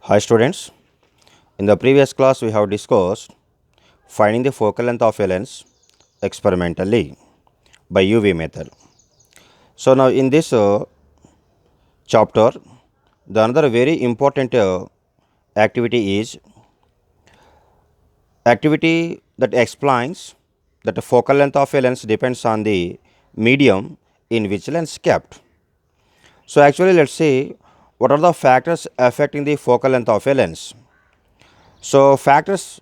Hi students, in the previous class we have discussed finding the focal length of a lens experimentally by UV method. So now in this chapter, the another very important activity is activity that explains that the focal length of a lens depends on the medium in which lens kept. So actually let's see what are the factors affecting the focal length of a lens. So factors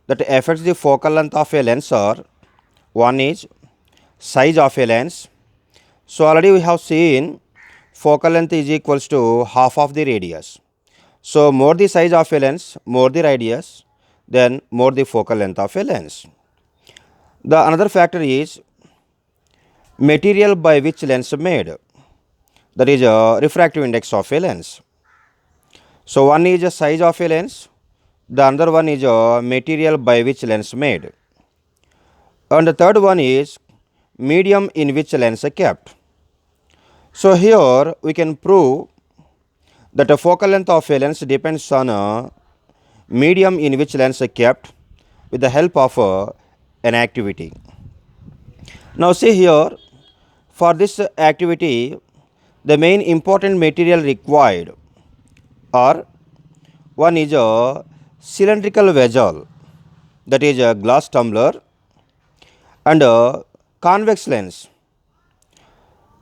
that affects the focal length of a lens are: one is size of a lens. So already we have seen focal length is equals to half of the radius. So more the size of a lens, more the radius, then more the focal length of a lens. The another factor is material by which lens made. That is a refractive index of a lens. So one is a size of a lens, the another one is a material by which lens made. And the third one is medium in which lens kept. So here we can prove that the focal length of a lens depends on a medium in which lens kept with the help of an activity. Now see here, for this activity the main important material required are: one is a cylindrical vessel, that is a glass tumbler, and a convex lens,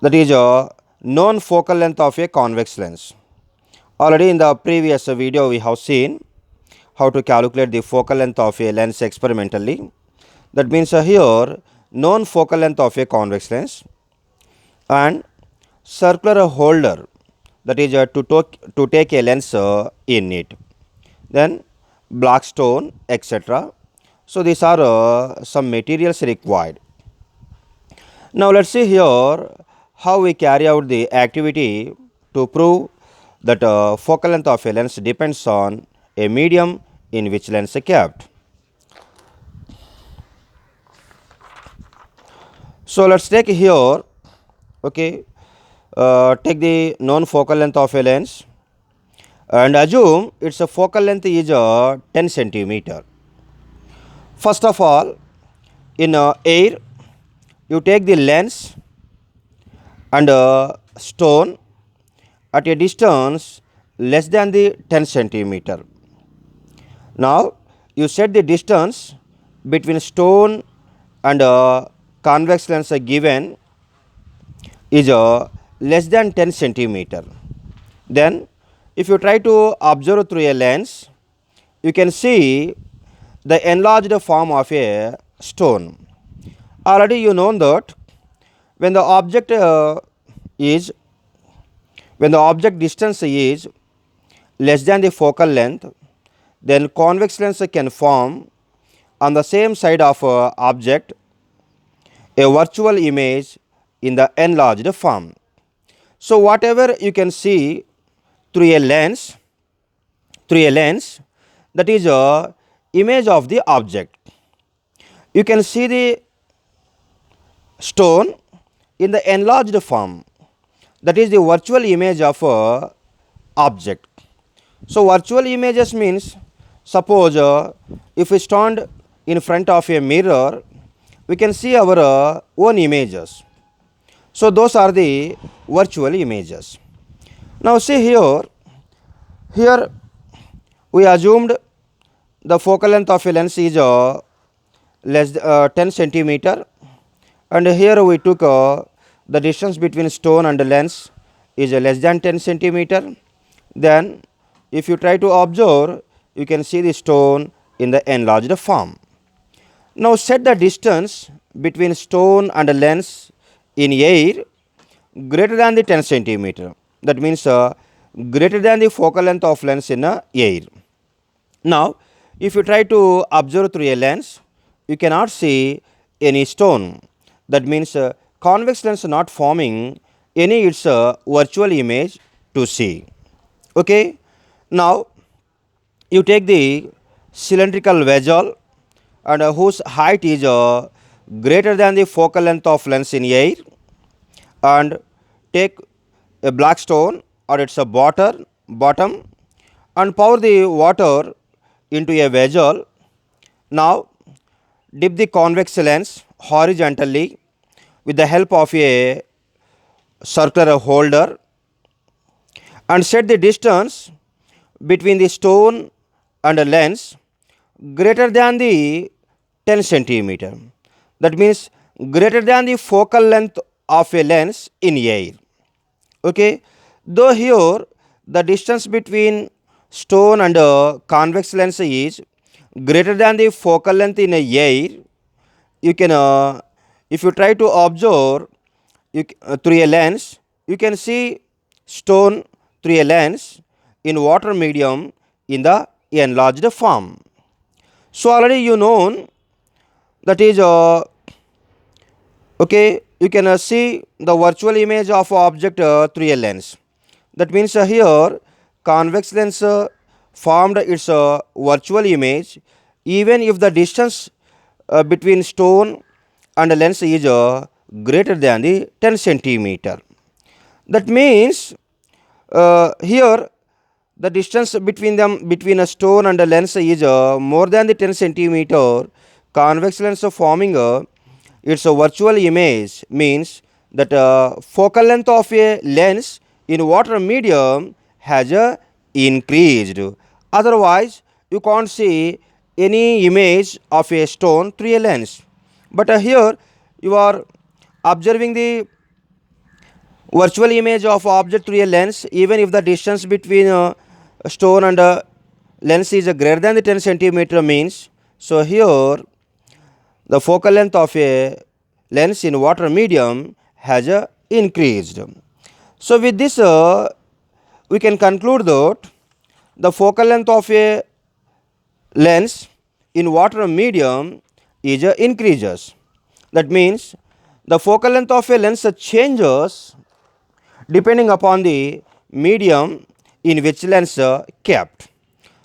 that is a known focal length of a convex lens. Already in the previous video we have seen how to calculate the focal length of a lens experimentally. That means here known focal length of a convex lens and circular holder, that is to take a lens in it, then black stone, etc. So these are some materials required. Now let's see here how we carry out the activity to prove that focal length of a lens depends on a medium in which lens is kept. So let's take here, okay, take the known focal length of a lens and assume its a focal length is 10 centimeter. First of all, in air, you take the lens and stone at a distance less than the 10 centimeter. Now you set the distance between stone and convex lens given is less than 10 centimeter. Then if you try to observe through a lens, you can see the enlarged form of a stone. Already you know that when the object distance is less than the focal length, then convex lens can form on the same side of object a virtual image in the enlarged form. So whatever you can see through a lens, that is a image of the object. You can see the stone in the enlarged form, that is the virtual image of a object. So virtual images means, suppose if we stand in front of a mirror, we can see our own images. So those are the virtual images. Now see here we assumed the focal length of a lens is 10 centimeter, and here we took the distance between stone and the lens is less than 10 centimeter. Then if you try to observe, you can see the stone in the enlarged form. Now set the distance between stone and the lens in air greater than the 10 centimeter. That means greater than the focal length of lens in air. Now if you try to observe through a lens, you cannot see any stone. That means convex lens not forming any its virtual image to see. Okay. Now you take the cylindrical vessel and whose height is greater than the focal length of lens in air, and take a black stone or its a bottom and pour the water into a vessel. Now dip the convex lens horizontally with the help of a circular holder and set the distance between the stone and the lens greater than the 10 centimeter. That means greater than the focal length of a lens in air. Okay, though here the distance between stone and a convex lens is greater than the focal length in a air, you can if you try to observe through a lens, you can see stone through a lens in water medium in the enlarged form. So already you know that is okay, you can see the virtual image of object through a lens. That means here convex lens formed its virtual image even if the distance between stone and lens is greater than the 10 centimeter. That means here the distance between them between a stone and a lens is more than the 10 centimeter. Convex lens forming its a virtual image means that focal length of a lens in water medium has increased. Otherwise, you can't see any image of a stone through a lens. But here you are observing the virtual image of object through a lens even if the distance between stone and lens is greater than the 10 centimeter means. So here the focal length of a lens in water medium has increased. So with this we can conclude that the focal length of a lens in water medium is increases. That means the focal length of a lens changes depending upon the medium in which lens kept.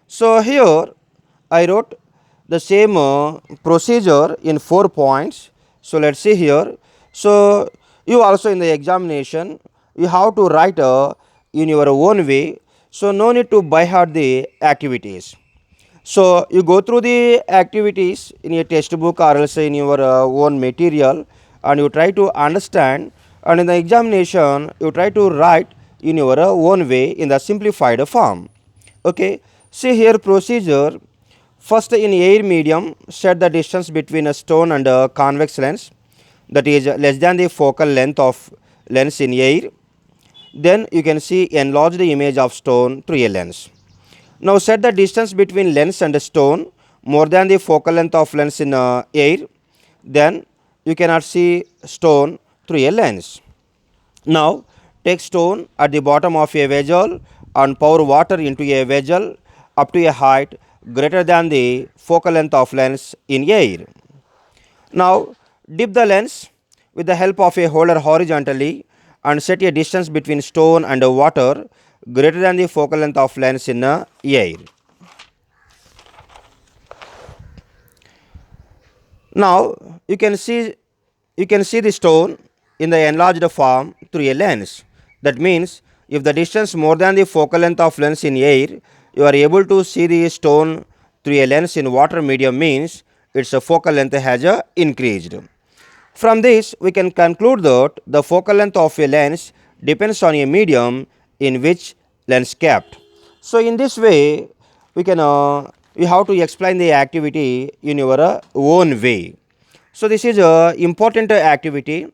So here I wrote the same procedure in 4 points. So let's see here. So you also in the examination you have to write in your own way. So no need to by heart the activities. So you go through the activities in your textbook or else in your own material and you try to understand, and in the examination you try to write in your own way in the simplified form. Okay, see here procedure. First in air medium set the distance between a stone and a convex lens, that is less than the focal length of lens in air. Then you can see enlarge the image of stone through a lens. Now set the distance between lens and stone more than the focal length of lens in air. Then you cannot see stone through a lens. Now take stone at the bottom of a vessel and pour water into a vessel up to a height greater than the focal length of lens in air. Now dip the lens with the help of a holder horizontally and set a distance between stone and water greater than the focal length of lens in air. Now you can see the stone in the enlarged form through a lens. That means if the distance more than the focal length of lens in air, you are able to see the stone through a lens in water medium means its focal length has increased. From this we can conclude that the focal length of a lens depends on a medium in which lens kept. So in this way we can you have to explain the activity in your own way. So this is a important activity,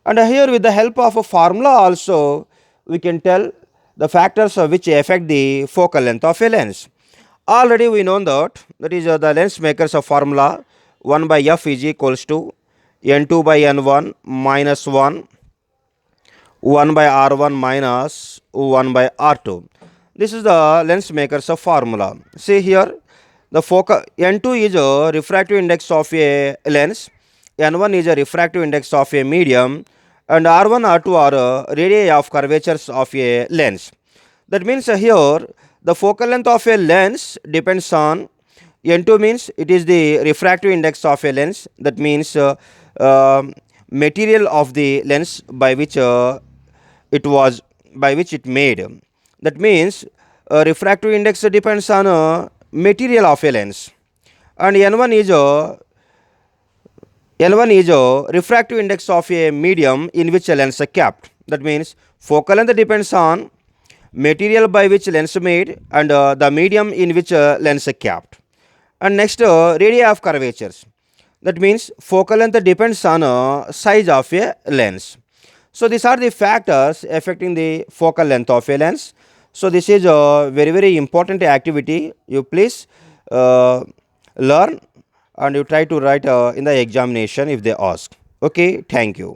and here with the help of a formula also we can tell the factors which affect the focal length of a lens. Already we know that is the lens makers of formula 1 by f is equals to n2 by n1 minus 1 by r1 minus 1 by r2. This is the lens makers of formula. See here the focal n2 is a refractive index of a lens, n1 is a refractive index of a medium, and r1 r2 are radii of curvatures of a lens. That means here the focal length of a lens depends on n2 means it is the refractive index of a lens, that means material of the lens by which it made. That means refractive index depends on material of a lens, and N1 is a refractive index of a medium in which a lens is kept. That means focal length depends on material by which lens made and the medium in which lens is kept. And next, radii of curvatures. That means focal length depends on size of a lens. So these are the factors affecting the focal length of a lens. So this is a very important activity. You please learn and you try to write in the examination if they ask. Okay, thank you.